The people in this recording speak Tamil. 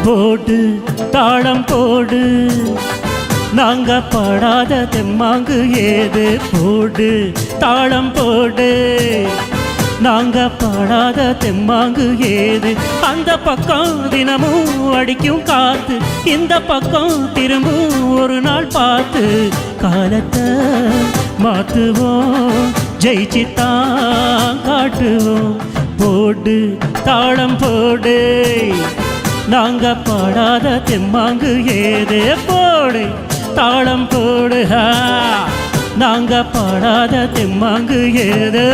போடு தாளம் போடு, நாங்க பாடாத தெம்மாங்கு ஏது. போடு தாளம் போடு, நாங்க பாடாத தெம்மாங்கு ஏது. அந்த பக்கம் தினமும் அடிக்கும் காத்து, இந்த பக்கம் திரும்பும் ஒரு நாள் பார்த்து. காலத்தை மாத்துவோம், ஜெயிச்சுத்தான் காட்டுவோம். போடு தாளம் போடு, நாங்க பாடாத தெம்மாங்கு ஏது. போடு தாளம் போடு, நாங்க பாடாத தெம்மாங்கு ஏது.